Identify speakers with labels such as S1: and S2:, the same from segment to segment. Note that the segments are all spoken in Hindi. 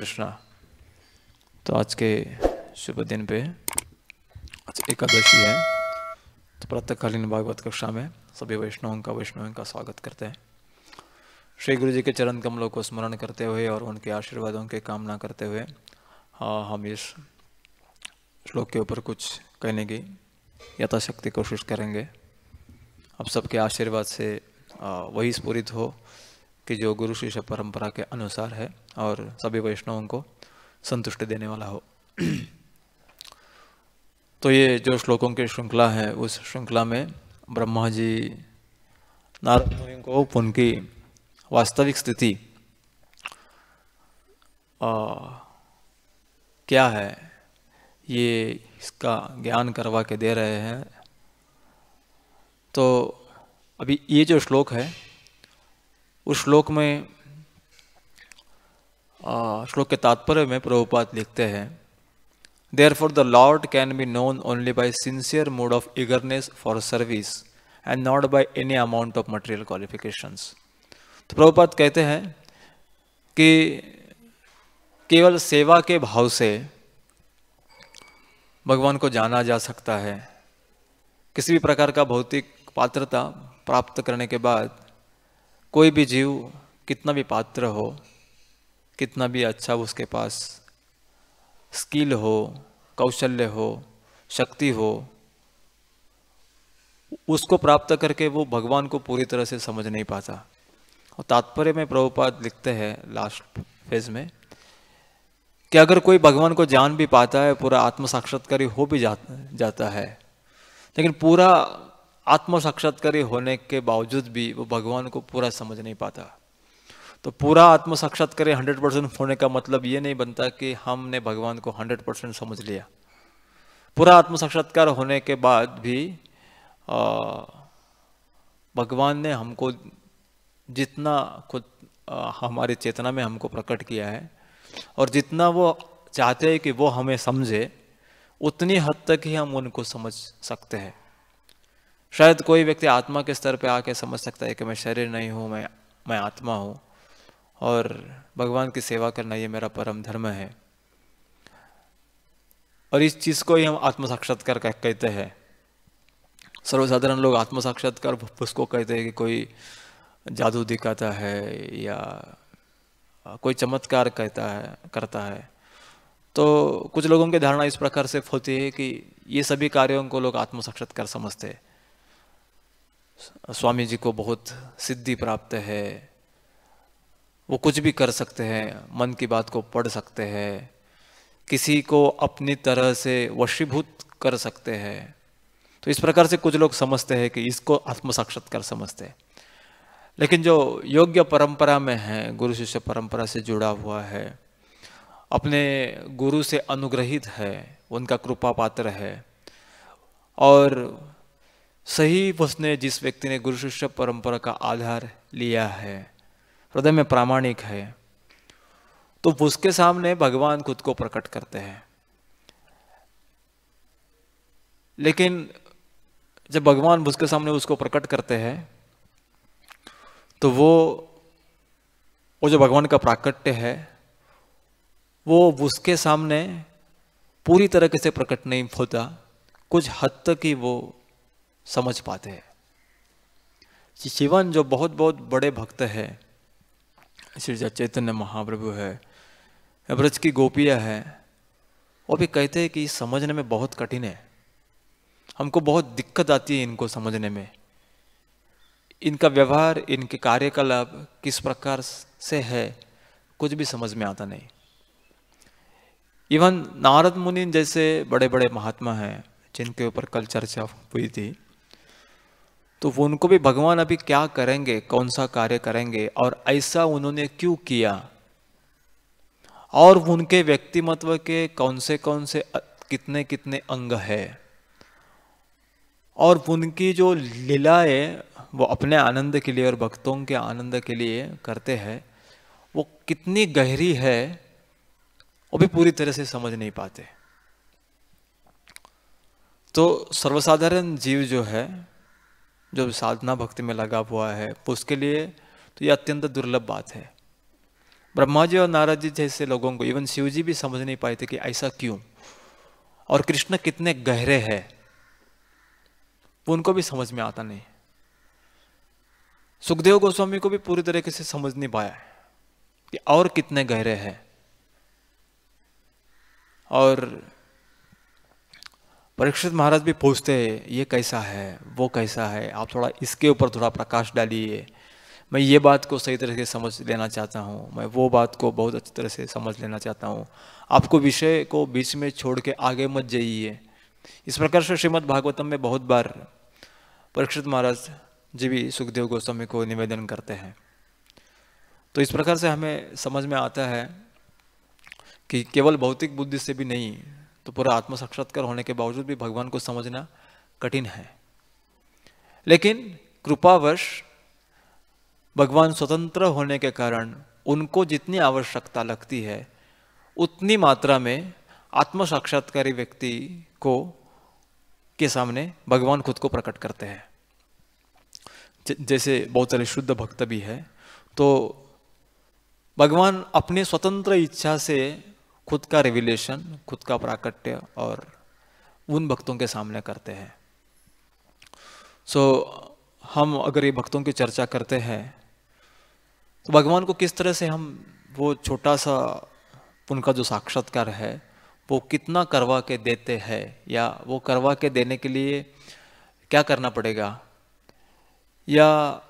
S1: कृष्णा। तो आज के शुभ दिन पे आज एकादशी है, तो प्रातःकालीन भागवत कक्षा में सभी वैष्णवों का स्वागत करते हैं। श्री गुरु जी के चरण कमलों को स्मरण करते हुए और उनके आशीर्वादों की कामना करते हुए हम इस श्लोक के ऊपर कुछ कहने की यथाशक्ति कोशिश करेंगे। अब सबके आशीर्वाद से वही स्फुरित हो कि जो गुरु शिष्य परंपरा के अनुसार है और सभी वैष्णवों को संतुष्टि देने वाला हो। तो ये जो श्लोकों की श्रृंखला है, उस श्रृंखला में ब्रह्मा जी नारद मुनि को उनकी वास्तविक स्थिति क्या है ये इसका ज्ञान करवा के दे रहे हैं। तो अभी ये जो श्लोक है, उस श्लोक में श्लोक के तात्पर्य में प्रभुपाद लिखते हैं, Therefore the Lord can be known only by sincere mood of eagerness for service and not by any amount of material qualifications। तो प्रभुपाद कहते हैं कि केवल सेवा के भाव से भगवान को जाना जा सकता है। किसी भी प्रकार का भौतिक पात्रता प्राप्त करने के बाद कोई भी जीव कितना भी पात्र हो, कितना भी अच्छा उसके पास स्किल हो, कौशल्य हो, शक्ति हो, उसको प्राप्त करके वो भगवान को पूरी तरह से समझ नहीं पाता। और तात्पर्य में प्रभुपाद लिखते हैं लास्ट फेज में कि अगर कोई भगवान को जान भी पाता है, पूरा आत्म साक्षात्कारी हो भी जाता है, लेकिन पूरा आत्म साक्षात्कारी होने के बावजूद भी वो भगवान को पूरा समझ नहीं पाता। तो पूरा आत्म साक्षात्कार 100% होने का मतलब ये नहीं बनता कि हमने भगवान को 100% समझ लिया। पूरा आत्म साक्षात्कार होने के बाद भी भगवान ने हमको जितना खुद हमारी चेतना में हमको प्रकट किया है और जितना वो चाहते हैं कि वो हमें समझे, उतनी हद तक ही हम उनको समझ सकते हैं। शायद कोई व्यक्ति आत्मा के स्तर पे आके समझ सकता है कि मैं शरीर नहीं हूँ, मैं आत्मा हूँ और भगवान की सेवा करना ये मेरा परम धर्म है। और इस चीज़ को ही हम आत्म साक्षात्कार कहते हैं। सर्वसाधारण लोग आत्म साक्षात्कार उसको कहते हैं कि कोई जादू दिखाता है या कोई चमत्कार करता है। तो कुछ लोगों की धारणा इस प्रकार से होती है कि ये सभी कार्यों को लोग आत्म साक्षात्कार समझते हैं। स्वामी जी को बहुत सिद्धि प्राप्त है, वो कुछ भी कर सकते हैं, मन की बात को पढ़ सकते हैं, किसी को अपनी तरह से वशीभूत कर सकते हैं। तो इस प्रकार से कुछ लोग समझते हैं कि इसको आत्म साक्षात्कार समझते हैं। लेकिन जो योग्य परंपरा में है, गुरु शिष्य परंपरा से जुड़ा हुआ है, अपने गुरु से अनुग्रहित है, उनका कृपा पात्र है और सही उसने जिस व्यक्ति ने गुरु शिष्य परंपरा का आधार लिया है, हृदय में प्रामाणिक है, तो उसके सामने भगवान खुद को प्रकट करते हैं। लेकिन जब भगवान उसके सामने उसको प्रकट करते हैं तो वो जो भगवान का प्राकट्य है वो उसके सामने पूरी तरीके से प्रकट नहीं होता, कुछ हद तक ही वो समझ पाते हैं। शिवन जो बहुत बहुत बड़े भक्त है, श्री चैतन्य महाप्रभु है, ब्रज की गोपियाँ है, वो भी कहते हैं कि समझने में बहुत कठिन है, हमको बहुत दिक्कत आती है इनको समझने में। इनका व्यवहार, इनके कार्यकलाप किस प्रकार से है, कुछ भी समझ में आता नहीं। इवन नारद मुनि जैसे बड़े बड़े महात्मा हैं जिनके ऊपर कल चर्चा हुई थी, तो उनको भी भगवान अभी क्या करेंगे, कौन सा कार्य करेंगे और ऐसा उन्होंने क्यों किया, और उनके व्यक्तिमत्व के कौन से कितने कितने अंग है, और उनकी जो लीलाएं वो अपने आनंद के लिए और भक्तों के आनंद के लिए करते हैं, वो कितनी गहरी है, वो भी पूरी तरह से समझ नहीं पाते। तो सर्वसाधारण जीव जो है, जो साधना भक्ति में लगा हुआ है, उसके लिए तो ये अत्यंत दुर्लभ बात है। ब्रह्मा जी और नारद जी जैसे लोगों को, इवन शिव जी भी समझ नहीं पाए थे कि ऐसा क्यों, और कृष्ण कितने गहरे हैं वो उनको भी समझ में आता नहीं। सुखदेव गोस्वामी को भी पूरी तरीके से समझ नहीं पाया कि और कितने गहरे हैं। और परीक्षित महाराज भी पूछते हैं ये कैसा है, वो कैसा है, आप थोड़ा इसके ऊपर थोड़ा प्रकाश डालिए, मैं ये बात को सही तरह से समझ लेना चाहता हूँ, मैं वो बात को बहुत अच्छी तरह से समझ लेना चाहता हूँ, आपको विषय को बीच में छोड़ के आगे मत जाइए। इस प्रकार से श्रीमद् भागवतम में बहुत बार परीक्षित महाराज जी भी सुखदेव गोस्वामी को निवेदन करते हैं। तो इस प्रकार से हमें समझ में आता है कि केवल भौतिक बुद्धि से भी नहीं तो पूरा आत्म साक्षात्कार होने के बावजूद भी भगवान को समझना कठिन है। लेकिन कृपावश भगवान स्वतंत्र होने के कारण उनको जितनी आवश्यकता लगती है उतनी मात्रा में आत्म साक्षात्कारी व्यक्ति को के सामने भगवान खुद को प्रकट करते हैं। जैसे बहुत सारे शुद्ध भक्त भी है तो भगवान अपने स्वतंत्र इच्छा से खुद का रिविलेशन, खुद का प्राकट्य और उन भक्तों के सामने करते हैं। हम अगर ये भक्तों की चर्चा करते हैं तो भगवान को किस तरह से हम वो छोटा सा उनका जो साक्षात्कार है वो कितना करवा के देते हैं, या वो करवा के देने के लिए क्या करना पड़ेगा, या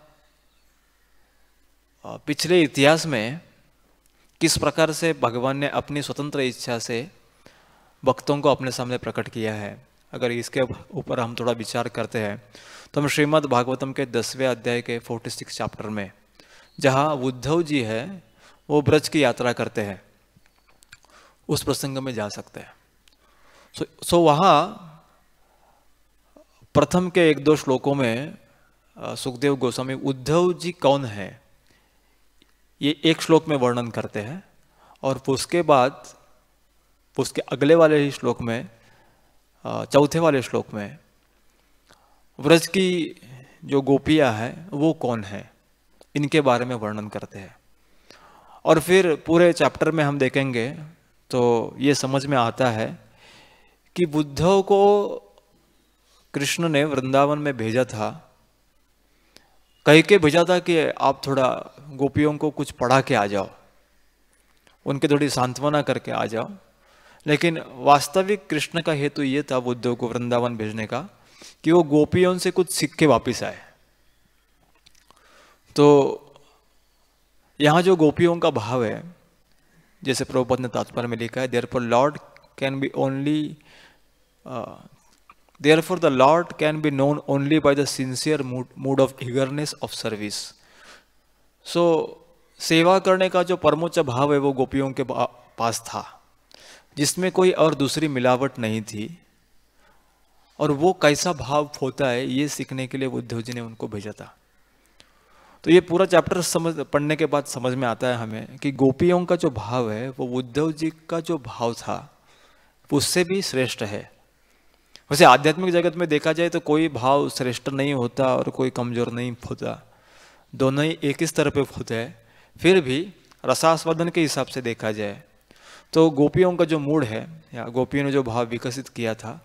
S1: पिछले इतिहास में किस प्रकार से भगवान ने अपनी स्वतंत्र इच्छा से भक्तों को अपने सामने प्रकट किया है। अगर इसके ऊपर हम थोड़ा विचार करते हैं तो हम श्रीमद् भागवतम के 10वें अध्याय के 46 चैप्टर में, जहाँ उद्धव जी है वो ब्रज की यात्रा करते हैं, उस प्रसंग में जा सकते हैं। सो वहाँ प्रथम के 1-2 श्लोकों में सुखदेव गोस्वामी उद्धव जी कौन है ये एक श्लोक में वर्णन करते हैं, और उसके बाद उसके अगले वाले ही श्लोक में, चौथे वाले श्लोक में व्रज की जो गोपियाँ हैं वो कौन है इनके बारे में वर्णन करते हैं। और फिर पूरे चैप्टर में हम देखेंगे तो ये समझ में आता है कि उद्धव को कृष्ण ने वृंदावन में भेजा था, कह के भेजा था कि आप थोड़ा गोपियों को कुछ पढ़ा के आ जाओ, उनके थोड़ी सांत्वना करके आ जाओ। लेकिन वास्तविक कृष्ण का हेतु ये था उद्धव को वृंदावन भेजने का कि वो गोपियों से कुछ सीख के वापिस आए। तो यहाँ जो गोपियों का भाव है, जैसे प्रभुपाद ने तात्पर्य में लिखा है, therefore Lord can B only Therefore, the Lord can be known only by the sincere mood of eagerness of service. So, सेवा करने का जो परमोच्च भाव है वो गोपियों के पास था, जिसमें कोई और दूसरी मिलावट नहीं थी। और वो कैसा भाव होता है ये सीखने के लिए उद्धव जी ने उनको भेजा था। तो ये पूरा चैप्टर पढ़ने के बाद समझ में आता है हमें कि गोपियों का जो भाव है वो उद्धव जी का जो भाव था उससे भी श्रेष्ठ है। वैसे आध्यात्मिक जगत में देखा जाए तो कोई भाव श्रेष्ठ नहीं होता और कोई कमजोर नहीं होता, दोनों ही एक ही स्तर पे होते हैं। फिर भी रसास्वादन के हिसाब से देखा जाए तो गोपियों का जो मूड है या गोपियों ने जो भाव विकसित किया था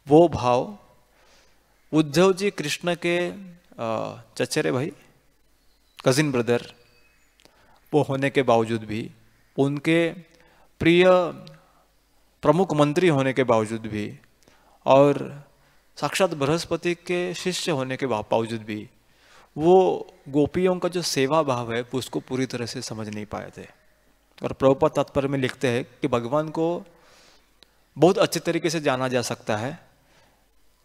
S1: वो भाव उद्धव जी कृष्ण के चचेरे भाई, कजिन ब्रदर वो होने के बावजूद भी, उनके प्रिय प्रमुख मंत्री होने के बावजूद भी, और साक्षात बृहस्पति के शिष्य होने के बावजूद भी वो गोपियों का जो सेवा भाव है उसको पूरी तरह से समझ नहीं पाए थे। और प्रभुपाद तात्पर्य में लिखते हैं कि भगवान को बहुत अच्छे तरीके से जाना जा सकता है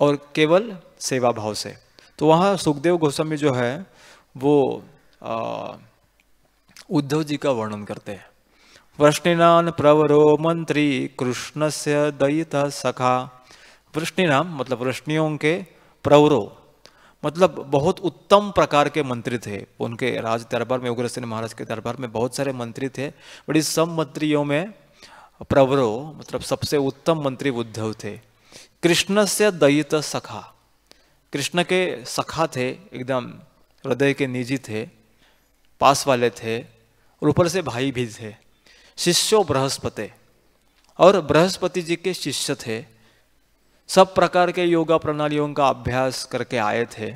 S1: और केवल सेवा भाव से। तो वहाँ सुखदेव गोस्वामी जो है वो उद्धव जी का वर्णन करते हैं। वृष्णिनान प्रवरो मंत्री कृष्णस्य दयिता सखा। वृष्णिनाम मतलब वृष्णियों के, प्रवरो मतलब बहुत उत्तम प्रकार के मंत्री थे। उनके राज दरबार में, उग्रसेन महाराज के दरबार में बहुत सारे मंत्री थे, बट इस सब मंत्रियों में प्रवरो मतलब सबसे उत्तम मंत्री उद्धव थे। कृष्ण से दयित सखा, कृष्ण के सखा थे, एकदम हृदय के निजी थे, पास वाले थे, और ऊपर से भाई भी थे। शिष्यो बृहस्पति, और बृहस्पति जी के शिष्य थे। सब प्रकार के योगा प्रणालियों का अभ्यास करके आए थे,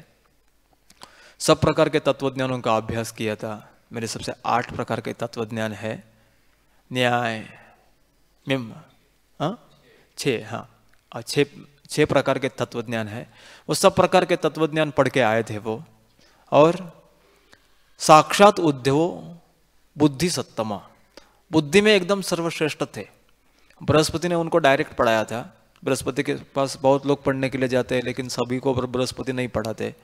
S1: सब प्रकार के तत्वज्ञानों का अभ्यास किया था। मेरे सबसे 8 प्रकार के तत्वज्ञान है। न्याय मिम, हाँ 6, हाँ 6 प्रकार के तत्वज्ञान है। वो सब प्रकार के तत्वज्ञान पढ़ के आए थे वो। और साक्षात उद्धवो बुद्धि सत्तमा, बुद्धि में एकदम सर्वश्रेष्ठ थे। बृहस्पति ने उनको डायरेक्ट पढ़ाया था। बृहस्पति के पास बहुत लोग पढ़ने के लिए जाते हैं, लेकिन सभी को बृहस्पति नहीं पढ़ाते।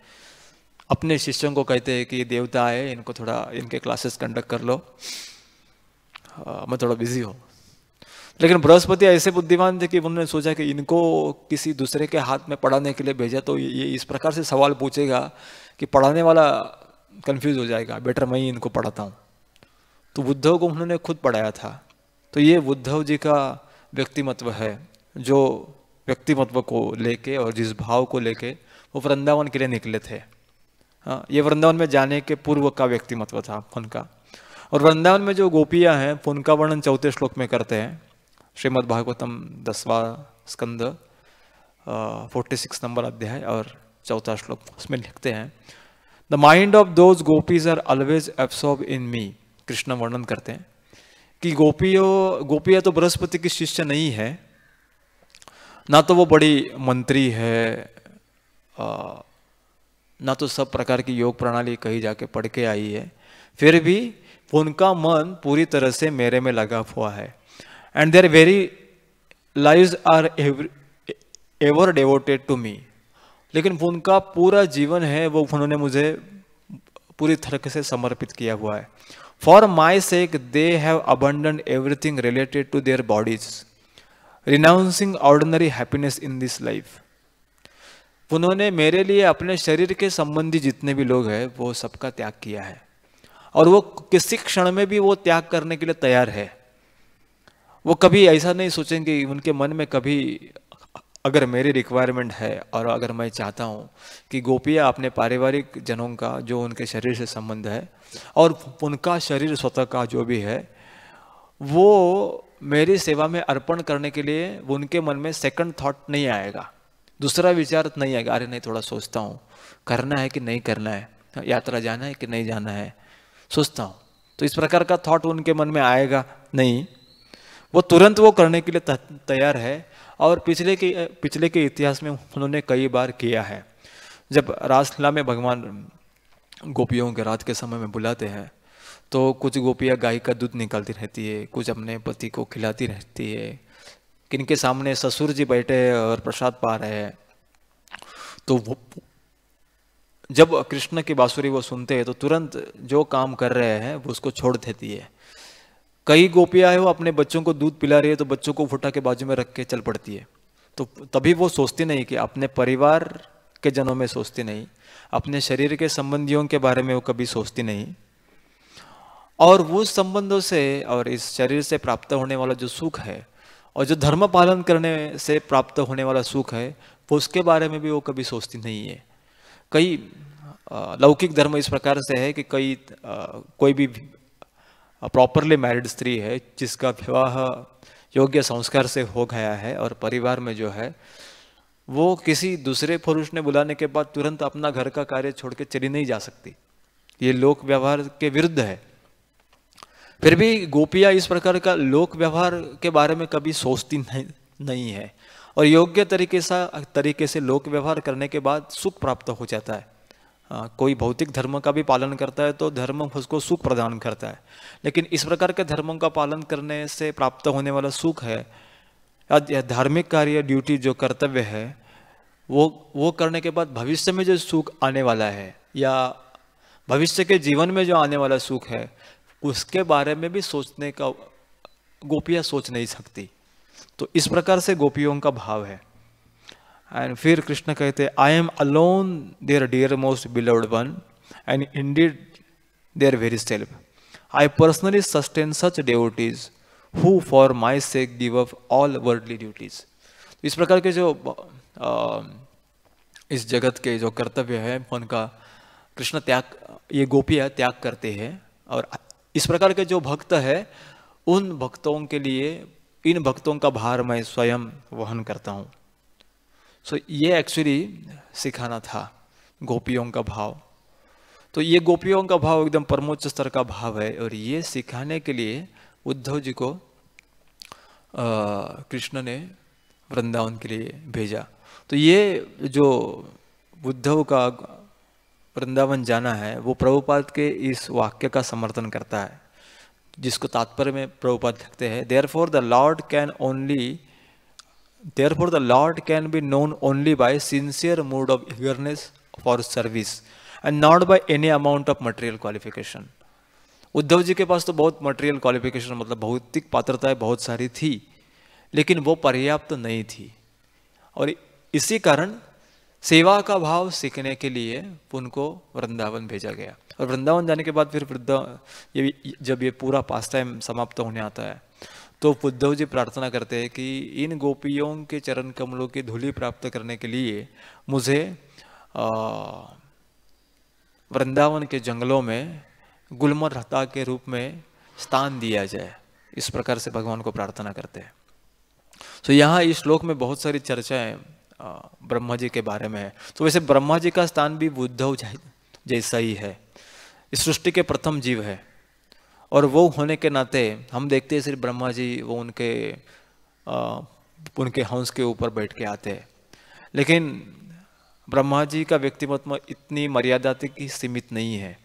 S1: अपने शिष्यों को कहते हैं कि ये देवता है, इनको थोड़ा इनके क्लासेस कंडक्ट कर लो, मैं थोड़ा बिजी हूँ। लेकिन बृहस्पति ऐसे बुद्धिमान थे कि उन्होंने सोचा कि इनको किसी दूसरे के हाथ में पढ़ाने के लिए भेजा तो ये इस प्रकार से सवाल पूछेगा कि पढ़ाने वाला कंफ्यूज हो जाएगा, बेटर मैं ही इनको पढ़ाता हूँ। तो उद्धव को उन्होंने खुद पढ़ाया था। तो ये उद्धव जी का व्यक्तिमत्व है, जो व्यक्तिमत्व को लेके और जिस भाव को लेके वो वृंदावन के लिए निकले थे। हाँ, ये वृंदावन में जाने के पूर्व का व्यक्तिमत्व था उनका। और वृंदावन में जो गोपियाँ हैं उनका वर्णन 4 श्लोक में करते हैं। श्रीमद् भागवतम 10वां स्कंद 46 नंबर अध्याय और 4 श्लोक, उसमें लिखते हैं the mind of those gopis are always absorb in me. Krishna वर्णन करते हैं कि गोपियाँ तो बृहस्पति की शिष्य नहीं है, ना तो वो बड़ी मंत्री है, ना तो सब प्रकार की योग प्रणाली कहीं जाके पढ़ के आई है, फिर भी उनका मन पूरी तरह से मेरे में लगा हुआ है। And their very lives are ever devoted to me. लेकिन उनका पूरा जीवन है वो उन्होंने मुझे पूरी तरह से समर्पित किया हुआ है। For my sake they have abandoned everything related to their bodies, renouncing ordinary happiness in this life. उन्होंने मेरे लिए अपने शरीर के संबंधी जितने भी लोग हैं वो सबका त्याग किया है, और वो किसी क्षण में भी वो त्याग करने के लिए तैयार है। वो कभी ऐसा नहीं सोचेंगे, उनके मन में कभी अगर मेरी रिक्वायरमेंट है और अगर मैं चाहता हूँ कि गोपियाँ अपने पारिवारिक जनों का जो उनके शरीर से संबंध है और उनका शरीर स्वतः का जो भी है वो मेरी सेवा में अर्पण करने के लिए उनके मन में सेकंड थॉट नहीं आएगा, दूसरा विचार नहीं आएगा, अरे नहीं थोड़ा सोचता हूँ करना है कि नहीं करना है, यात्रा जाना है कि नहीं जाना है, सोचता हूँ। तो इस प्रकार का थॉट उनके मन में आएगा नहीं, वो तुरंत वो करने के लिए तैयार है। और पिछले के इतिहास में उन्होंने कई बार किया है। जब रासलीला में भगवान गोपियों के रात के समय में बुलाते हैं तो कुछ गोपियाँ गाय का दूध निकालती रहती है, कुछ अपने पति को खिलाती रहती है, किनके सामने ससुर जी बैठे हैं और प्रसाद पा रहे हैं। तो वो जब कृष्ण की बांसुरी वो सुनते हैं तो तुरंत जो काम कर रहे हैं वो उसको छोड़ देती है। कई गोपियाँ है वो अपने बच्चों को दूध पिला रही है तो बच्चों को फुटा के बाजू में रख के चल पड़ती है। तो तभी वो सोचती नहीं कि अपने परिवार के जनों में सोचती नहीं, अपने शरीर के संबंधियों के बारे में वो कभी सोचती नहीं। और वो संबंधों से और इस शरीर से प्राप्त होने वाला जो सुख है और जो धर्म पालन करने से प्राप्त होने वाला सुख है वो उसके बारे में भी वो कभी सोचती नहीं है। कई लौकिक धर्म इस प्रकार से है कि कोई भी प्रॉपरली मैरिड स्त्री है जिसका विवाह योग्य संस्कार से हो गया है और परिवार में जो है वो किसी दूसरे पुरुष ने बुलाने के बाद तुरंत अपना घर का कार्य छोड़ के चली नहीं जा सकती, ये लोक व्यवहार के विरुद्ध है। फिर भी गोपियाँ इस प्रकार का लोक व्यवहार के बारे में कभी सोचती नहीं है और योग्य तरीके से लोक व्यवहार करने के बाद सुख प्राप्त हो जाता है। कोई भौतिक धर्म का भी पालन करता है तो धर्म उसको सुख प्रदान करता है, लेकिन इस प्रकार के धर्मों का पालन करने से प्राप्त होने वाला सुख है या धार्मिक कार्य ड्यूटी जो कर्तव्य है वो करने के बाद भविष्य में जो सुख आने वाला है या भविष्य के जीवन में जो आने वाला सुख है उसके बारे में भी सोचने का गोपियाँ सोच नहीं सकती। तो इस प्रकार से गोपियों का भाव है। एंड फिर कृष्ण कहते हैं I am alone their dear most beloved one and indeed their very self I personally sustain such devotees who for my sake give up all worldly duties. इस प्रकार के जो इस जगत के जो कर्तव्य है उनका कृष्ण ये गोपियाँ त्याग करते हैं और इस प्रकार के जो भक्त है, उन भक्तों के लिए इन भक्तों का भार मैं स्वयं वहन करता हूँ। सो ये एक्चुअली सिखाना था गोपियों का भाव। तो ये गोपियों का भाव एकदम परमोच्च स्तर का भाव है, और ये सिखाने के लिए उद्धव जी को कृष्ण ने वृंदावन के लिए भेजा। तो ये जो उद्धव का वृंदावन जाना है वो प्रभुपाद के इस वाक्य का समर्थन करता है, जिसको तात्पर्य में प्रभुपाद लिखते हैं, therefore the lord can be known only by sincere mood of eagerness for service and not by any amount of material qualification. Uddhav ji के पास तो बहुत मटेरियल क्वालिफिकेशन मतलब भौतिक पात्रताएं बहुत सारी थी, लेकिन वो पर्याप्त नहीं थी, और इसी कारण सेवा का भाव सीखने के लिए उनको वृंदावन भेजा गया। और वृंदावन जाने के बाद फिर जब ये पूरा पास टाइम समाप्त होने आता है, तो उद्धव जी प्रार्थना करते हैं कि इन गोपियों के चरण कमलों की धूलि प्राप्त करने के लिए मुझे वृंदावन के जंगलों में गुलमर लता के रूप में स्थान दिया जाए। इस प्रकार से भगवान को प्रार्थना करते हैं। तो यहाँ इस श्लोक में बहुत सारी चर्चाएं ब्रह्मा जी के बारे में है। तो वैसे ब्रह्मा जी का स्थान भी उद्धव जैसा ही है, इस सृष्टि के प्रथम जीव है, और वो होने के नाते हम देखते हैं सिर्फ ब्रह्मा जी वो उनके हंस के ऊपर बैठ के आते हैं, लेकिन ब्रह्मा जी का व्यक्तिमत्व इतनी मर्यादा तक ही सीमित नहीं है।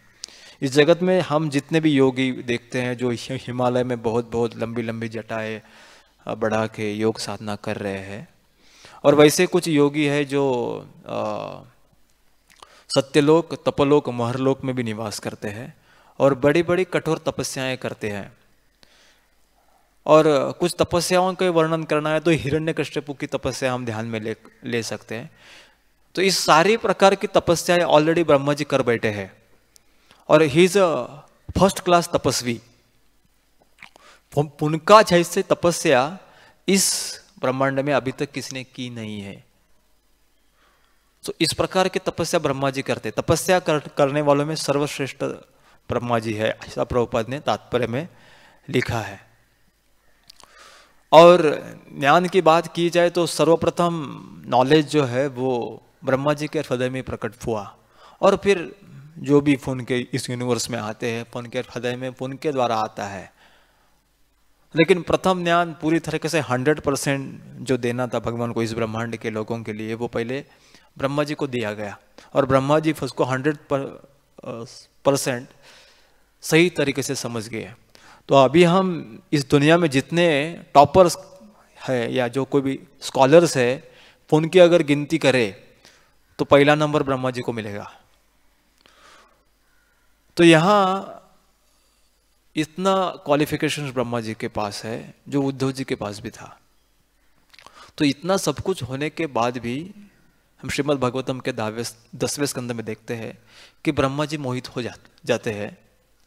S1: इस जगत में हम जितने भी योगी देखते हैं जो हिमालय में बहुत बहुत लंबी लंबी जटाएं बढ़ा के योग साधना कर रहे हैं, और वैसे कुछ योगी है जो सत्यलोक, तपलोक, महरलोक में भी निवास करते हैं और बड़ी बड़ी कठोर तपस्याएं करते हैं। और कुछ तपस्याओं का वर्णन करना है तो हिरण्यकश्यपु की तपस्या हम ध्यान में ले सकते हैं। तो इस सारी प्रकार की तपस्याएं ऑलरेडी ब्रह्मा जी कर बैठे हैं, और he is a first class तपस्वी। उनका जैसे तपस्या इस ब्रह्मांड में अभी तक किसी ने की नहीं है। तो इस प्रकार की तपस्या ब्रह्मा जी करते। तपस्या करने वालों में सर्वश्रेष्ठ ब्रह्मा जी है, ऐसा प्रभुपाद ने तात्पर्य में लिखा है। और ज्ञान की बात की जाए तो सर्वप्रथम नॉलेज जो है वो ब्रह्मा जी के हृदय में प्रकट हुआ, और फिर जो भी फोन के इस यूनिवर्स में आते हैं फोन के हृदय में फोन के द्वारा आता है। लेकिन प्रथम ज्ञान पूरी तरीके से 100% जो देना था भगवान को इस ब्रह्मांड के लोगों के लिए, वो पहले ब्रह्मा जी को दिया गया, और ब्रह्मा जी उसको 100% सही तरीके से समझ गए। तो अभी हम इस दुनिया में जितने टॉपर्स है या जो कोई भी स्कॉलर्स है, उनकी अगर गिनती करें तो पहला नंबर ब्रह्मा जी को मिलेगा। तो यहाँ इतना क्वालिफिकेशन ब्रह्मा जी के पास है जो उद्धव जी के पास भी था। तो इतना सब कुछ होने के बाद भी हम श्रीमद् भागवतम के 10वें स्कंद में देखते हैं कि ब्रह्मा जी मोहित हो जाते हैं।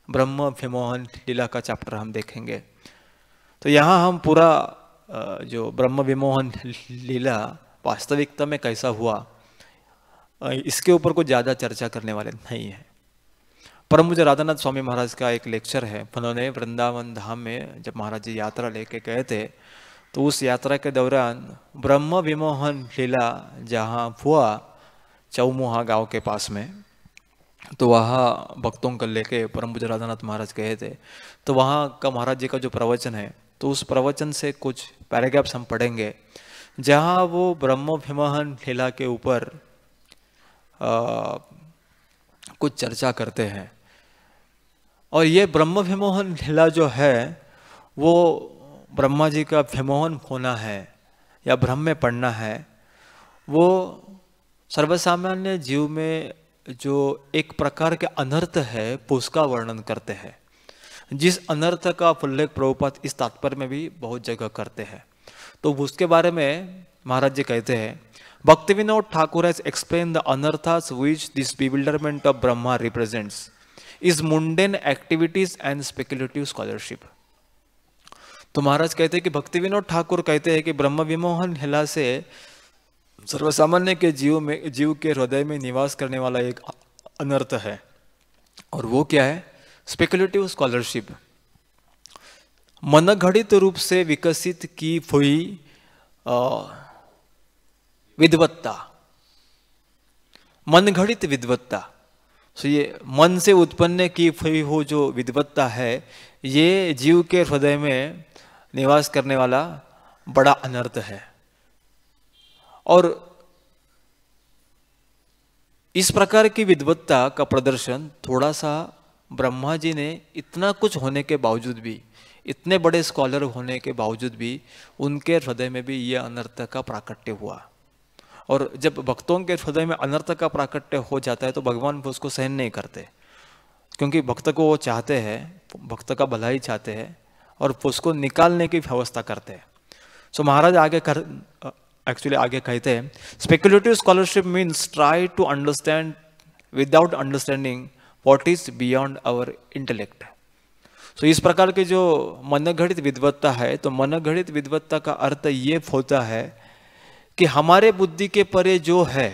S1: ब्रह्म विमोहन लीला का चैप्टर हम देखेंगे। तो यहाँ हम पूरा जो ब्रह्म विमोहन लीला वास्तविकता में कैसा हुआ इसके ऊपर कुछ ज़्यादा चर्चा करने वाले नहीं है। पर मुझे राधानाथ स्वामी महाराज का एक लेक्चर है, उन्होंने वृंदावन धाम में जब महाराज जी यात्रा लेके गए थे तो उस यात्रा के दौरान ब्रह्म विमोहन लीला जहाँ हुआ चौमुहा गांव के पास में, तो वहाँ भक्तों को लेके परम पूज्य राधानाथ महाराज गए थे। तो वहाँ का महाराज जी का जो प्रवचन है, तो उस प्रवचन से कुछ पैराग्राफ्स हम पढ़ेंगे जहाँ वो ब्रह्म विमोहन लीला के ऊपर कुछ चर्चा करते हैं। और ये ब्रह्म विमोहन लीला जो है वो ब्रह्मा जी का विमोहन होना है या भ्रम में पड़ना है, वो सर्वसामान्य जीव में जो एक प्रकार के अनर्थ है उसका वर्णन करते हैं, जिस अनर्थ का उल्लेख प्रभुपाद इस तात्पर्य में भी बहुत जगह करते हैं। तो उसके बारे में महाराज जी कहते हैं, Bhaktivinoda Thakur has explained the anarthas which this bewilderment of Brahma represents is mundane activities and speculative scholarship। तो महाराज कहते हैं कि भक्तिविनोद ठाकुर कहते हैं कि ब्रह्म विमोहन लीला से सर्वसामान्य के जीव के हृदय में निवास करने वाला एक अनर्थ है, और वो क्या है? स्पेकुलेटिव स्कॉलरशिप मनगढ़ित रूप से विकसित की हुई विद्वत्ता, मनगढ़ित विद्वत्ता। सो ये मन से उत्पन्न की हुई हो जो विद्वत्ता है, ये जीव के हृदय में निवास करने वाला बड़ा अनर्थ है। और इस प्रकार की विद्वत्ता का प्रदर्शन थोड़ा सा ब्रह्मा जी ने इतना कुछ होने के बावजूद भी, इतने बड़े स्कॉलर होने के बावजूद भी, उनके हृदय में भी यह अनर्थ का प्राकट्य हुआ। और जब भक्तों के हृदय में अनर्थ का प्राकट्य हो जाता है तो भगवान उसको सहन नहीं करते, क्योंकि भक्त को वो चाहते हैं, भक्त का भला ही चाहते हैं और उसको निकालने की व्यवस्था करते हैं। सो महाराज आगे कहते हैं, speculative scholarship means try to understand without understanding what is beyond our intellect. So इस प्रकार की जो मनगढ़ित विद्वत्ता है, तो मनगढ़ित विद्वत्ता का अर्थ ये होता है कि हमारे बुद्धि के परे जो है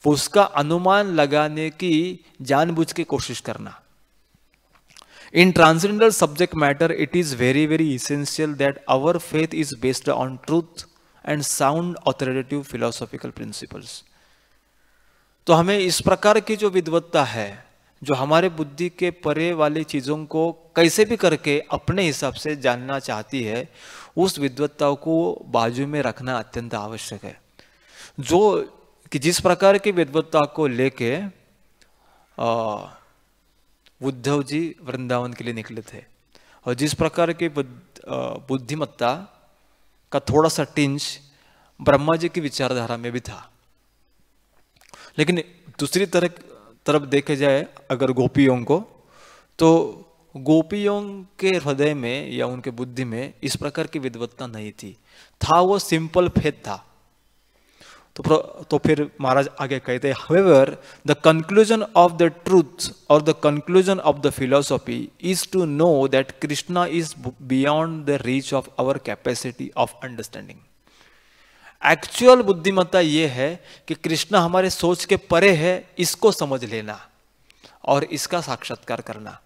S1: उसका अनुमान लगाने की जानबूझ के कोशिश करना। In transcendental subject matter, it is very, very essential that our faith is based on truth and sound authoritative philosophical principles. तो हमें इस प्रकार की जो विद्वत्ता है, जो हमारे बुद्धि के परे वाली चीजों को कैसे भी करके अपने हिसाब से जानना चाहती है, उस विद्वत्ता को बाजू में रखना अत्यंत आवश्यक है। जो कि जिस प्रकार की विद्वत्ता को लेके उद्धव जी वृंदावन के लिए निकले थे, और जिस प्रकार की बुद्धिमत्ता का थोड़ा सा टिंच ब्रह्मा जी की विचारधारा में भी था। लेकिन दूसरी तरफ देखे जाए अगर गोपियों को, तो गोपियों के हृदय में या उनके बुद्धि में इस प्रकार की विद्वत्ता नहीं थी, था वो सिंपल फेथ था। तो फिर महाराज आगे कहते हैं, however the conclusion of the truth or the conclusion of the philosophy is to know that Krishna is beyond the reach of our capacity of understanding. Actual बुद्धिमत्ता ये है कि कृष्ण हमारे सोच के परे है, इसको समझ लेना और इसका साक्षात्कार करना।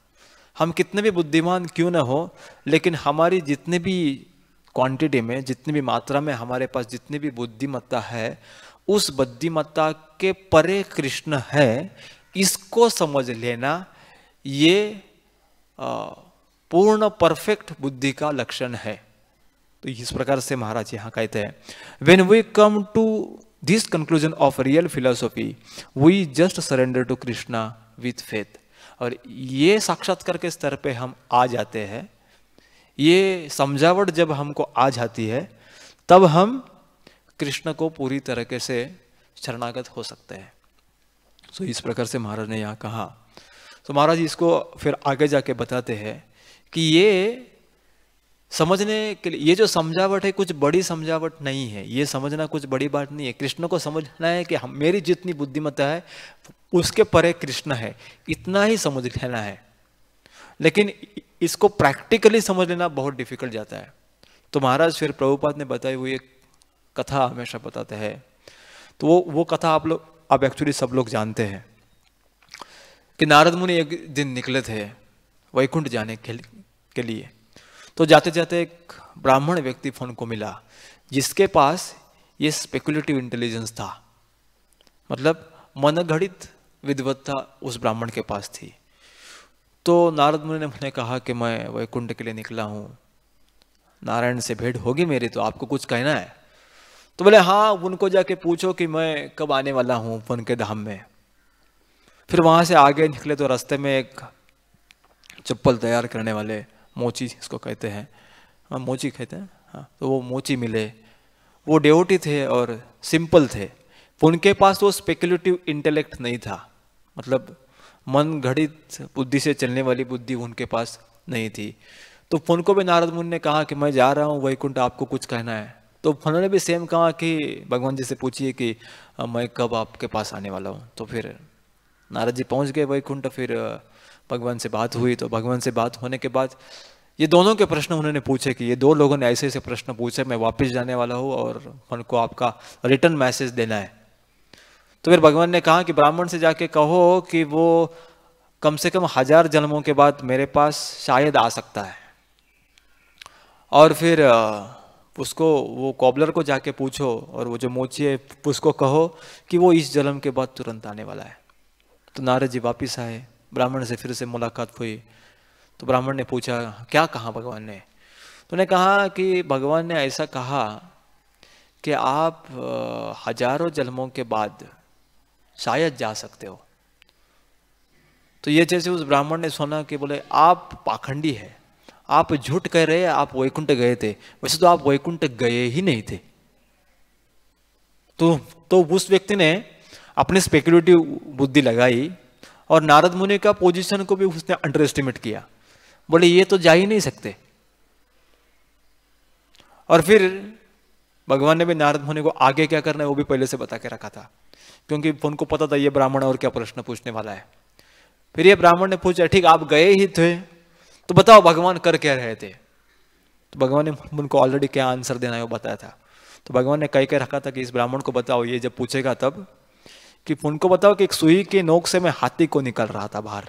S1: हम कितने भी बुद्धिमान क्यों ना हो, लेकिन हमारी जितने भी क्वांटिटी में, जितनी भी मात्रा में हमारे पास जितनी भी बुद्धिमत्ता है, उस बुद्धिमत्ता के परे कृष्ण है, इसको समझ लेना, ये पूर्ण परफेक्ट बुद्धि का लक्षण है। तो इस प्रकार से महाराज यहाँ कहते हैं, when we come to this conclusion of real philosophy we just surrender to Krishna with faith. और ये साक्षात्कार के स्तर पे हम आ जाते हैं, ये समझावट जब हमको आ जाती है, तब हम कृष्ण को पूरी तरीके से शरणागत हो सकते हैं। तो इस प्रकार से महाराज ने यहाँ कहा। तो महाराज इसको फिर आगे जाके बताते हैं कि ये समझने के लिए, ये जो समझावट है कुछ बड़ी समझावट नहीं है, ये समझना कुछ बड़ी बात नहीं है। कृष्ण को समझना है कि मेरी जितनी बुद्धिमत्ता है उसके परे कृष्ण है, इतना ही समझ लेना है। लेकिन इसको प्रैक्टिकली समझ लेना बहुत डिफिकल्ट जाता है। तो महाराज फिर प्रभुपाद ने बताई हुई एक कथा हमेशा बताते हैं। तो वो कथा आप एक्चुअली सब लोग जानते हैं कि नारद मुनि एक दिन निकले थे वैकुंठ जाने के लिए। तो जाते जाते एक ब्राह्मण व्यक्ति फोन को मिला, जिसके पास ये स्पेकुलेटिव इंटेलिजेंस था, मतलब मनगढ़ित विद्वत्ता उस ब्राह्मण के पास थी। तो नारद मुनि ने मुझे कहा कि मैं वैकुंठ के लिए निकला हूँ, नारायण से भेंट होगी मेरी, तो आपको कुछ कहना है? तो बोले हाँ, उनको जाके पूछो कि मैं कब आने वाला हूँ उनके धाम में। फिर वहाँ से आगे निकले तो रास्ते में एक चप्पल तैयार करने वाले, मोची इसको कहते हैं, हाँ मोची कहते हैं, हाँ, तो वो मोची मिले। वो डेवोटी थे और सिंपल थे, उनके पास वो स्पेकुलेटिव इंटेलेक्ट नहीं था, मतलब मन घड़ित बुद्धि से चलने वाली बुद्धि उनके पास नहीं थी। तो उनको भी नारद मुनि ने कहा कि मैं जा रहा हूँ वैकुंठ, आपको कुछ कहना है? तो उन्होंने भी सेम कहा कि भगवान जी से पूछिए कि मैं कब आपके पास आने वाला हूँ। तो फिर नारद जी पहुँच गए वैकुंठ, फिर भगवान से बात हुई। तो भगवान से बात होने के बाद ये दोनों के प्रश्न उन्होंने पूछे कि ये दो लोगों ने ऐसे ऐसे प्रश्न पूछे, मैं वापस जाने वाला हूँ और उनको आपका रिटर्न मैसेज देना है। तो फिर भगवान ने कहा कि ब्राह्मण से जाके कहो कि वो कम से कम 1000 जन्मों के बाद मेरे पास शायद आ सकता है। और फिर उसको, वो कॉबलर को जाके पूछो और वो जो मोची है उसको कहो कि वो इस जन्म के बाद तुरंत आने वाला है। तो नारद जी वापिस आए, ब्राह्मण से फिर से मुलाकात हुई। तो ब्राह्मण ने पूछा क्या कहा भगवान ने? तो उन्होंने कहा कि भगवान ने ऐसा कहा कि आप हजारों जन्मों के बाद शायद जा सकते हो। तो ये जैसे उस ब्राह्मण ने सुना कि बोले आप पाखंडी है, आप झूठ कह रहे हैं, आप वैकुंठ गए थे। वैसे तो आप वैकुंठ गए ही नहीं थे। तो उस व्यक्ति ने अपनी स्पेकुलेटिव बुद्धि लगाई और नारद मुनि का पोजीशन को भी उसने अंडर एस्टिमेट किया। बोले ये तो जा ही नहीं सकते। और फिर भगवान ने भी नारद मुनि को आगे क्या करना है वो भी पहले से बता के रखा था, क्योंकि उनको पता था ये ब्राह्मण और क्या प्रश्न पूछने वाला है। फिर ये ब्राह्मण ने पूछा ठीक आप गए ही थे तो बताओ भगवान कर क्या रहे थे? तो भगवान ने उनको ऑलरेडी क्या आंसर देना है वो बताया था। तो भगवान ने कह के रखा था कि इस ब्राह्मण को बताओ, ये जब पूछेगा तब, कि उनको बताओ कि एक सुई के नोक से मैं हाथी को निकल रहा था बाहर।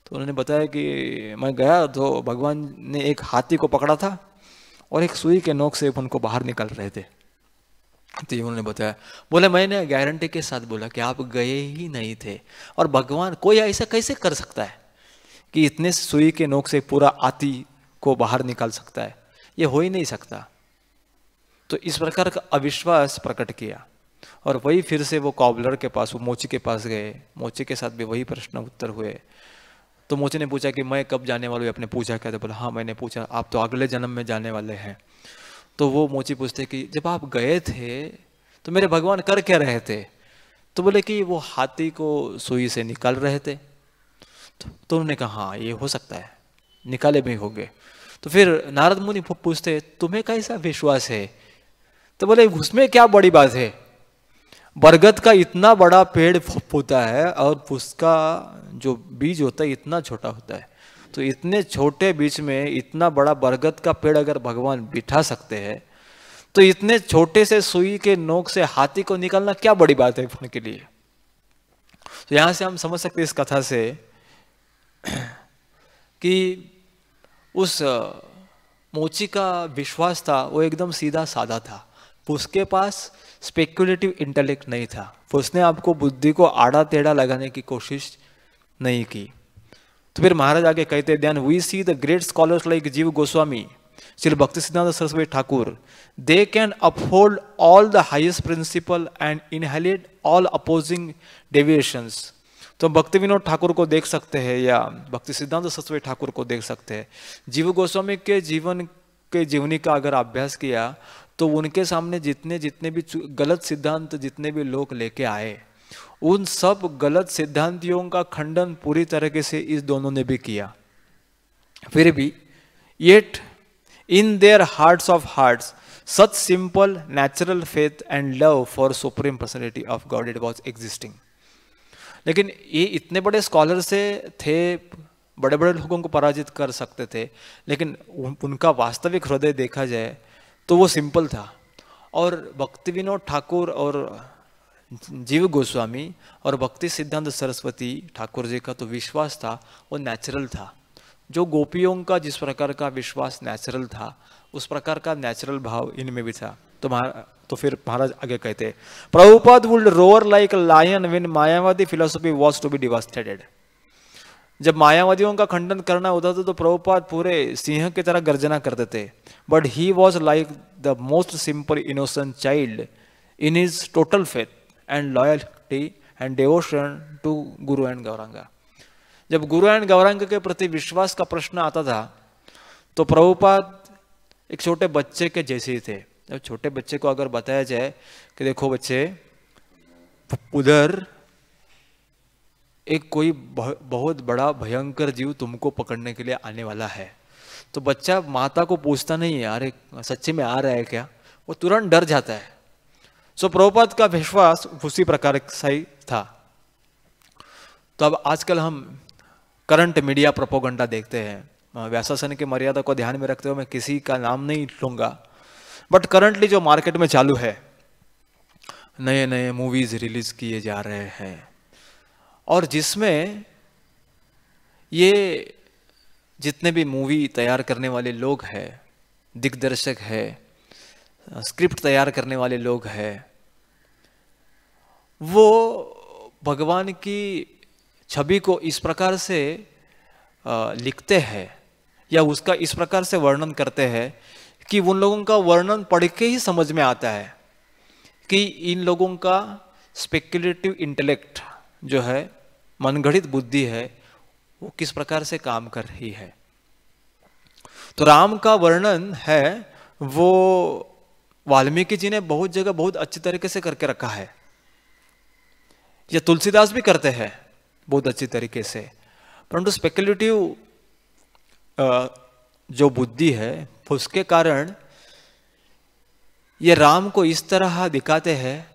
S1: तो उन्होंने बताया कि मैं गया तो भगवान ने एक हाथी को पकड़ा था और एक सुई के नोक से उनको बाहर निकल रहे थे। तो उन्होंने बताया, बोले मैंने गारंटी के साथ बोला कि आप गए ही नहीं थे। और भगवान कोई ऐसा कैसे कर सकता है कि इतने सुई के नोक से पूरा हाथी को बाहर निकाल सकता है? ये हो ही नहीं सकता। तो इस प्रकार का अविश्वास प्रकट किया। और वही फिर से वो कॉबलर के पास, वो मोची के पास गए। मोची के साथ भी वही प्रश्न उत्तर हुए। तो मोची ने पूछा कि मैं कब जाने वाला हूँ? आपने पूछा क्या? तो बोला हाँ मैंने पूछा, आप तो अगले जन्म में जाने वाले हैं। तो वो मोची पूछते कि जब आप गए थे तो मेरे भगवान कर क्या रहे थे? तो बोले कि वो हाथी को सुई से निकाल रहे थे। तो उन्होंने कहा हाँ ये हो सकता है, निकाले भी होंगे। तो फिर नारद मुनि पूछते तुम्हें कैसा विश्वास है? तो बोले उसमें क्या बड़ी बात है, बरगद का इतना बड़ा पेड़ होता है और उसका जो बीज होता है इतना छोटा होता है। तो इतने छोटे बीज में इतना बड़ा बरगद का पेड़ अगर भगवान बिठा सकते हैं तो इतने छोटे से सुई के नोक से हाथी को निकालना क्या बड़ी बात है उनके लिए। तो यहां से हम समझ सकते हैं इस कथा से कि उस मोची का विश्वास था वो एकदम सीधा साधा था। उसके पास स्पेकुलेटिव इंटेलेक्ट नहीं था। उसने आपको बुद्धि को आड़ा टेढ़ा लगाने की कोशिश नहीं की। तो फिर महाराज आगे कहते हैं, then we see the great scholars like Jiva Goswami, Shri Bhakti Siddhanta Saraswati Thakur, they can uphold all the highest principle and annihilate all opposing deviations. तो भक्ति विनोद ठाकुर को देख सकते हैं या भक्ति सिद्धांत सरस्वती ठाकुर को देख सकते हैं। जीव गोस्वामी के जीवन के जीवनी का अगर अभ्यास किया तो उनके सामने जितने भी गलत सिद्धांत जितने भी लोग लेके आए उन सब गलत सिद्धांतियों का खंडन पूरी तरीके से इस दोनों ने भी किया। फिर भी yet in their hearts of hearts such simple natural faith and love for supreme personality of God it was existing. लेकिन ये इतने बड़े स्कॉलर से थे, बड़े बड़े लोगों को पराजित कर सकते थे, लेकिन उनका वास्तविक हृदय देखा जाए तो वो सिंपल था। और भक्ति विनोद ठाकुर और जीव गोस्वामी और भक्ति सिद्धांत सरस्वती ठाकुर जी का तो विश्वास था वो नेचुरल था। जो गोपियों का जिस प्रकार का विश्वास नेचुरल था उस प्रकार का नेचुरल भाव इनमें भी था। तो फिर महाराज आगे कहते हैं, Prabhupada would roar like lion when Mayavadi philosophy was to be devastated. जब मायावादियों का खंडन करना होता था तो प्रभुपाद पूरे सिंह की तरह गर्जना करते थे। But he was like the most simple innocent child in his total faith and loyalty and devotion to guru and Gauranga. जब गुरु एंड गौरांग के प्रति विश्वास का प्रश्न आता था तो प्रभुपाद एक छोटे बच्चे के जैसे ही थे। जब छोटे बच्चे को अगर बताया जाए कि देखो बच्चे, उधर एक कोई बहुत बड़ा भयंकर जीव तुमको पकड़ने के लिए आने वाला है, तो बच्चा माता को पूछता नहीं है अरे सच्चे में आ रहा है क्या, वो तुरंत डर जाता है। सो प्रभुपाद का विश्वास उसी प्रकार का ही था। तो अब आजकल हम करंट मीडिया प्रोपोगंडा देखते हैं। व्यासासन की मर्यादा को ध्यान में रखते हुए मैं किसी का नाम नहीं लूंगा, बट करंटली जो मार्केट में चालू है, नए नए मूवीज रिलीज किए जा रहे हैं और जिसमें ये जितने भी मूवी तैयार करने वाले लोग हैं, दिग्दर्शक है, स्क्रिप्ट तैयार करने वाले लोग हैं, वो भगवान की छवि को इस प्रकार से लिखते हैं या उसका इस प्रकार से वर्णन करते हैं कि उन लोगों का वर्णन पढ़ के ही समझ में आता है कि इन लोगों का स्पेक्युलेटिव इंटेलेक्ट जो है, मनगढ़ित बुद्धि है, वो किस प्रकार से काम कर रही है। तो राम का वर्णन है वो वाल्मीकि जी ने बहुत जगह बहुत अच्छी तरीके से करके रखा है, ये तुलसीदास भी करते हैं बहुत अच्छी तरीके से, परंतु स्पेक्युलेटिव जो बुद्धि है उसके कारण ये राम को इस तरह दिखाते हैं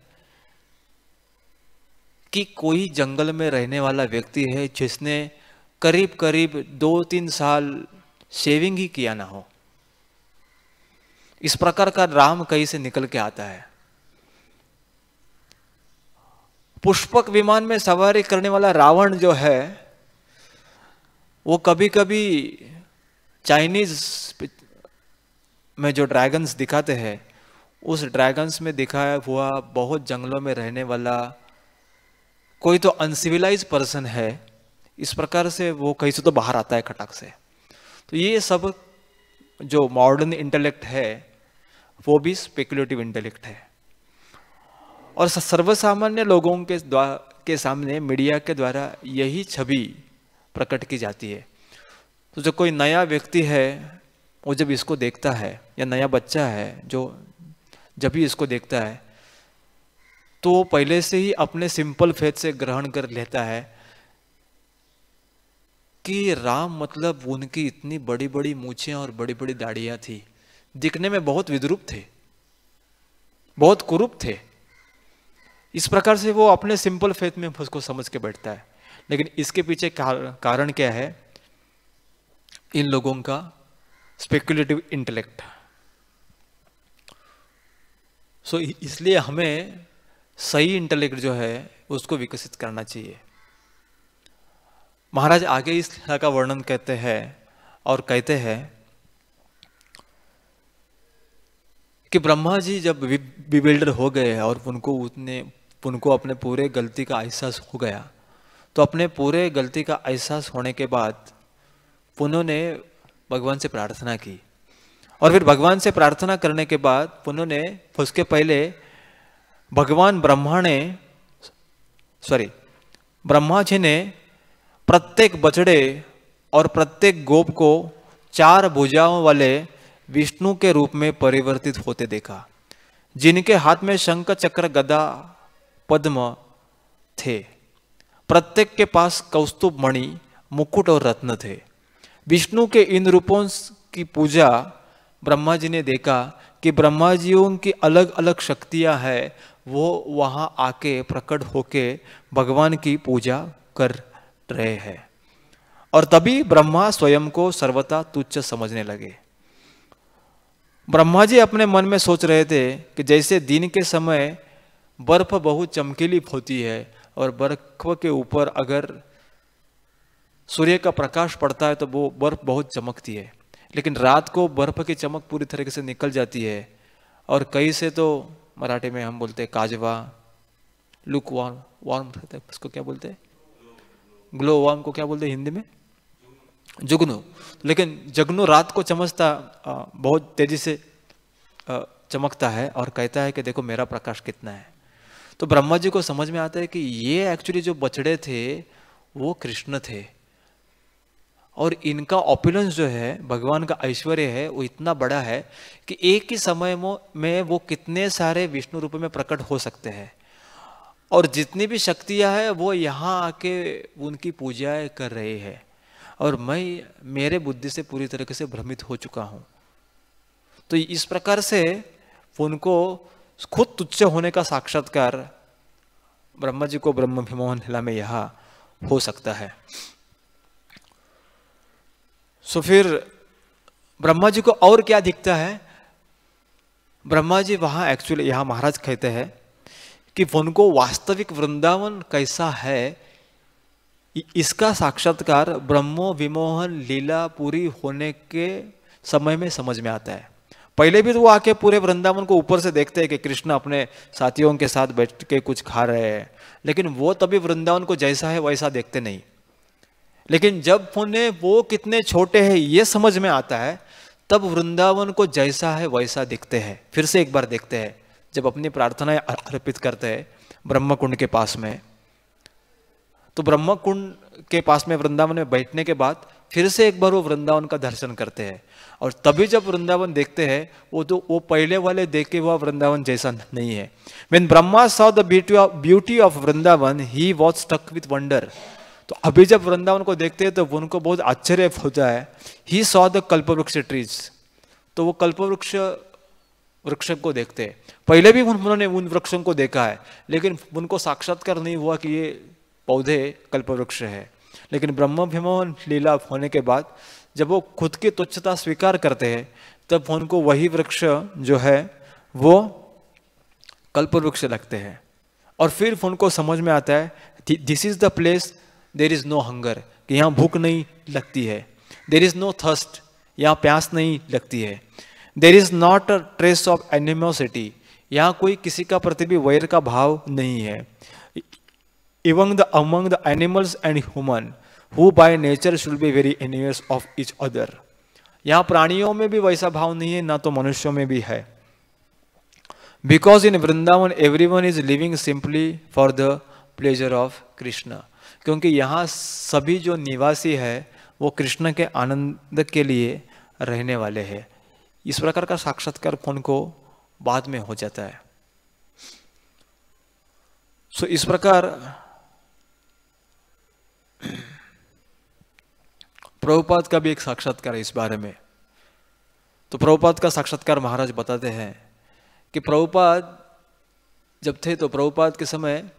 S1: कि कोई जंगल में रहने वाला व्यक्ति है जिसने करीब करीब 2-3 साल शेविंग ही किया ना हो, इस प्रकार का राम कहीं से निकल के आता है। पुष्पक विमान में सवारी करने वाला रावण जो है वो कभी कभी चाइनीज में जो ड्रैगन्स दिखाते हैं उस ड्रैगन्स में दिखाया हुआ बहुत जंगलों में रहने वाला कोई तो अनसिविलाइज पर्सन है, इस प्रकार से वो कहीं से तो बाहर आता है खटाक से। तो ये सब जो मॉडर्न इंटेलेक्ट है वो भी स्पेकुलेटिव इंटेलेक्ट है, और सर्वसामान्य लोगों के सामने मीडिया के द्वारा यही छवि प्रकट की जाती है। तो जो कोई नया व्यक्ति है वो जब इसको देखता है, या नया बच्चा है जो जब भी इसको देखता है तो वो पहले से ही अपने सिंपल फेथ से ग्रहण कर लेता है कि राम मतलब उनकी इतनी बड़ी बड़ी मूछें और बड़ी बड़ी दाढ़ियां थी, दिखने में बहुत विद्रूप थे, बहुत कुरूप थे। इस प्रकार से वो अपने सिंपल फेथ में उसको समझ के बैठता है। लेकिन इसके पीछे कारण क्या है? इन लोगों का स्पेकुलेटिव इंटेलेक्ट। सो इसलिए हमें सही इंटेलेक्ट जो है उसको विकसित करना चाहिए। महाराज आगे इस तरह का वर्णन कहते हैं और कहते हैं कि ब्रह्मा जी जब बिल्डर हो गए और उनको अपने पूरे गलती का एहसास हो गया, तो अपने पूरे गलती का एहसास होने के बाद उन्होंने भगवान से प्रार्थना की, और फिर भगवान से प्रार्थना करने के बाद उन्होंने उसके पहले ब्रह्मा जी ने प्रत्येक बछड़े और प्रत्येक गोप को 4 भुजाओं वाले विष्णु के रूप में परिवर्तित होते देखा, जिनके हाथ में शंख चक्र गदा पद्म थे। प्रत्येक के पास कौस्तुभ मणि मुकुट और रत्न थे। विष्णु के इन रूपों की पूजा ब्रह्मा जी ने देखा कि ब्रह्मा जियों की अलग अलग शक्तियां हैं, वो वहां आके प्रकट होके भगवान की पूजा कर रहे हैं। और तभी ब्रह्मा स्वयं को सर्वथा तुच्छ समझने लगे। ब्रह्मा जी अपने मन में सोच रहे थे कि जैसे दिन के समय बर्फ बहुत चमकीली होती है और बर्फ के ऊपर अगर सूर्य का प्रकाश पड़ता है तो वो बर्फ बहुत चमकती है, लेकिन रात को बर्फ की चमक पूरी तरीके से निकल जाती है और कई से तो मराठी में हम बोलते हैं काजवा, लुक वार्म रहता है, उसको क्या बोलते हैं, ग्लो वार्म को क्या बोलते हैं हिंदी में, जुगनू। लेकिन जगनू रात को चमकता बहुत तेजी से चमकता है और कहता है कि देखो मेरा प्रकाश कितना है। तो ब्रह्मा जी को समझ में आता है कि ये एक्चुअली जो बछड़े थे वो कृष्ण थे, और इनका ऑपुलेंस जो है, भगवान का ऐश्वर्य है, वो इतना बड़ा है कि एक ही समय में वो कितने सारे विष्णु रूप में प्रकट हो सकते हैं, और जितनी भी शक्तियां हैं वो यहाँ आके उनकी पूजाएं कर रहे हैं, और मेरे बुद्धि से पूरी तरीके से भ्रमित हो चुका हूँ। तो इस प्रकार से उनको खुद तुच्छ होने का साक्षात्कार ब्रह्मा जी को ब्रह्म विमोहन लीला में यहाँ हो सकता है। सो फिर ब्रह्मा जी को और क्या दिखता है? ब्रह्मा जी वहां एक्चुअली, यहाँ महाराज कहते हैं कि उनको वास्तविक वृंदावन कैसा है इसका साक्षात्कार ब्रह्मो विमोहन लीला पूरी होने के समय में समझ में आता है। पहले भी तो वो आके पूरे वृंदावन को ऊपर से देखते हैं कि कृष्ण अपने साथियों के साथ बैठ के कुछ खा रहे हैं, लेकिन वो तभी वृंदावन को जैसा है वैसा देखते नहीं। लेकिन जब उन्हें वो कितने छोटे हैं ये समझ में आता है, तब वृंदावन को जैसा है वैसा दिखते हैं। फिर से एक बार देखते हैं, जब अपनी प्रार्थनाएं अर्पित करते हैं ब्रह्म कुंड के पास में, तो ब्रह्म कुंड के पास में वृंदावन में बैठने के बाद फिर से एक बार वो वृंदावन का दर्शन करते हैं, और तभी जब वृंदावन देखते हैं वो पहले वाले देखे हुआ वृंदावन जैसा नहीं है। When Brahma saw the beauty of Vrindavan, he was struck with wonder। तो अभी जब वृंदावन को देखते हैं तो उनको बहुत आश्चर्य होता है। He saw the Kalpavriksha trees, तो वो वृक्ष को देखते हैं। पहले भी उन्होंने उन वृक्षों को देखा है, लेकिन उनको साक्षात्कार नहीं हुआ कि ये पौधे कल्पवृक्ष है। लेकिन ब्रह्म विमोहन लीला होने के बाद जब वो खुद की तुच्छता स्वीकार करते हैं, तब उनको वही वृक्ष जो है वो कल्पवृक्ष लगते हैं। और फिर उनको समझ में आता है this is the place there is no hunger, कि यहाँ भूख नहीं लगती है। देयर इज नो थर्स्ट, यहाँ प्यास नहीं लगती है। There is not a trace of animosity, यहाँ कोई किसी का प्रति भी वैर का भाव नहीं है। among the animals and human who by nature should be very enemies of each other, यहाँ प्राणियों में भी वैसा भाव नहीं है, ना तो मनुष्यों में भी है। Because in Vrindavan everyone is living simply for the pleasure of Krishna, क्योंकि यहाँ सभी जो निवासी है वो कृष्ण के आनंद के लिए रहने वाले हैं। इस प्रकार का साक्षात्कार उनको बाद में हो जाता है। सो इस प्रकार प्रभुपाद का भी एक साक्षात्कार है इस बारे में। तो प्रभुपाद का साक्षात्कार महाराज बताते हैं कि प्रभुपाद जब थे तो प्रभुपाद के समय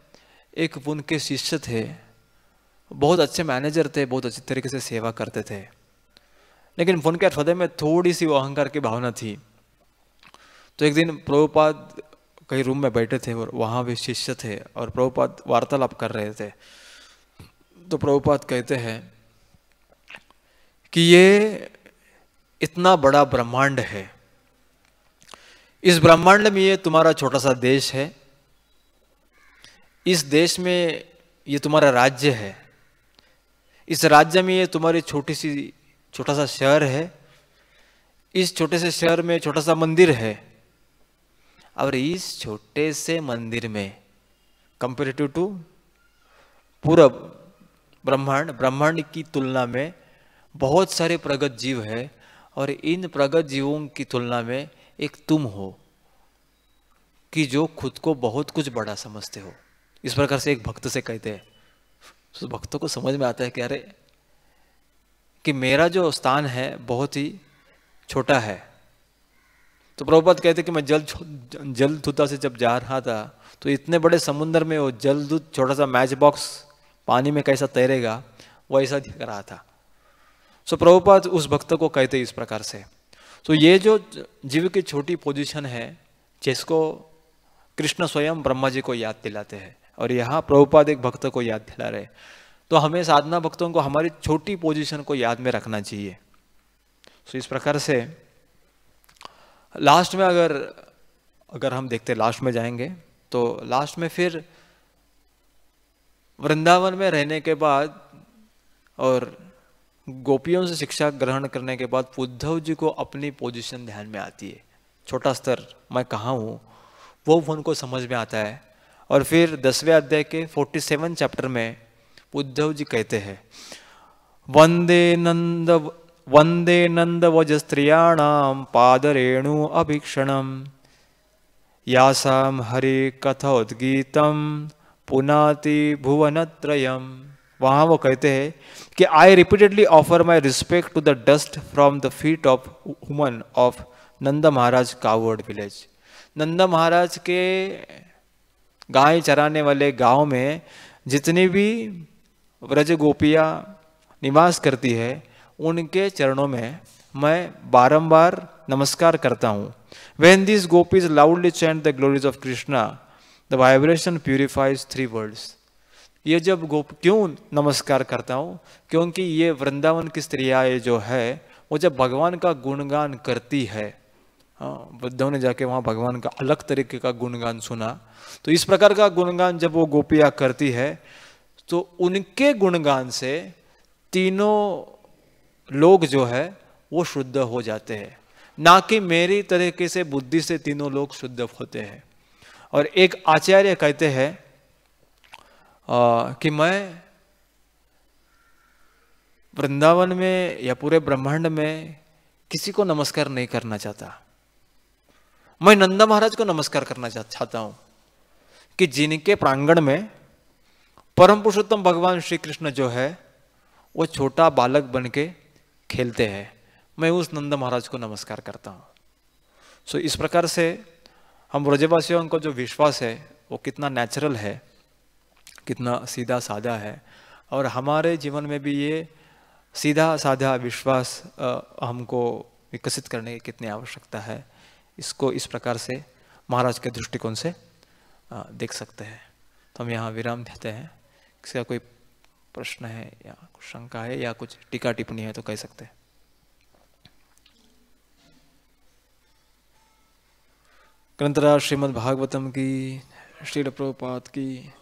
S1: एक उनके शिष्य थे, बहुत अच्छे मैनेजर थे, बहुत अच्छी तरीके से सेवा करते थे, लेकिन उनके हृदय में थोड़ी सी वो अहंकार की भावना थी। तो एक दिन प्रभुपाद कहीं रूम में बैठे थे और वहाँ भी शिष्य थे और प्रभुपाद वार्तालाप कर रहे थे। तो प्रभुपाद कहते हैं कि ये इतना बड़ा ब्रह्मांड है, इस ब्रह्मांड में ये तुम्हारा छोटा सा देश है, इस देश में ये तुम्हारा राज्य है, इस राज्य में ये तुम्हारी छोटा सा शहर है, इस छोटे से शहर में छोटा सा मंदिर है, और इस छोटे से मंदिर में कंपेरेटिव टू पूरा ब्रह्मांड की तुलना में बहुत सारे प्रगत जीव है, और इन प्रगत जीवों की तुलना में एक तुम हो कि जो खुद को बहुत कुछ बड़ा समझते हो। इस प्रकार से एक भक्त से कहते हैं। तो भक्तों को समझ में आता है कि अरे कि मेरा जो स्थान है बहुत ही छोटा है। तो प्रभुपाद कहते कि मैं जल दूता से जब जा रहा था तो इतने बड़े समुद्र में वो जल दूत छोटा सा मैच बॉक्स पानी में कैसा तैरेगा वैसा दिख रहा था। सो प्रभुपाद उस भक्त को कहते इस प्रकार से। तो ये जो जीव की छोटी पोजीशन है जिसको कृष्ण स्वयं ब्रह्मा जी को याद दिलाते हैं, और यहाँ प्रभुपाद एक भक्त को याद दिला रहे। तो हमें साधना भक्तों को हमारी छोटी पोजीशन को याद में रखना चाहिए। सो इस प्रकार से लास्ट में अगर हम देखते लास्ट में जाएंगे तो लास्ट में फिर वृंदावन में रहने के बाद और गोपियों से शिक्षा ग्रहण करने के बाद उद्धव जी को अपनी पोजीशन ध्यान में आती है। छोटा स्तर मैं कहाँ हूँ वो उनको समझ में आता है। और फिर 10वें अध्याय के 47 चैप्टर में उद्धव जी कहते हैं वंदे नंद वज स्त्रियाणाम पादरेणु अभीक्षणम यासाम हरि कथोद्गीतम पुनाति भुवनत्रयम। वहाँ वो कहते हैं कि I repeatedly offer my respect to the dust from the feet of woman of Nand Maharaj cowherd village. Nand Maharaj के गाय चराने वाले गांव में जितनी भी व्रज गोपियाँ निवास करती है उनके चरणों में मैं बारंबार नमस्कार करता हूँ। When these gopis loudly chant the glories of Krishna, the vibration purifies 3 worlds। ये जब गोप क्यों नमस्कार करता हूँ, क्योंकि ये वृंदावन की स्त्रियाँ जो है वो जब भगवान का गुणगान करती है, हाँ, बुद्धों ने जाके वहाँ भगवान का अलग तरीके का गुणगान सुना, तो इस प्रकार का गुणगान जब वो गोपियाँ करती है तो उनके गुणगान से तीनों लोग जो है वो शुद्ध हो जाते हैं, ना कि मेरी तरीके से बुद्धि से तीनों लोग शुद्ध होते हैं। और एक आचार्य कहते हैं कि मैं वृंदावन में या पूरे ब्रह्मांड में किसी को नमस्कार नहीं करना चाहता, मैं नंदा महाराज को नमस्कार करना चाहता हूं कि जिनके प्रांगण में परम पुरुषोत्तम भगवान श्री कृष्ण जो है वो छोटा बालक बन के खेलते हैं, मैं उस नंदा महाराज को नमस्कार करता हूं। सो इस प्रकार से हम ब्रजवासियों को जो विश्वास है वो कितना नेचुरल है, कितना सीधा साधा है, और हमारे जीवन में भी ये सीधा साधा विश्वास हमको विकसित करने की कितनी आवश्यकता है, इसको इस प्रकार से महाराज के दृष्टिकोण से देख सकते हैं। तो हम यहाँ विराम देते हैं। किसी का कोई प्रश्न है या कुछ शंका है या कुछ टीका टिप्पणी है तो कह सकते हैं। ग्रंथराज श्रीमद् भागवतम की, श्रील प्रभुपाद की,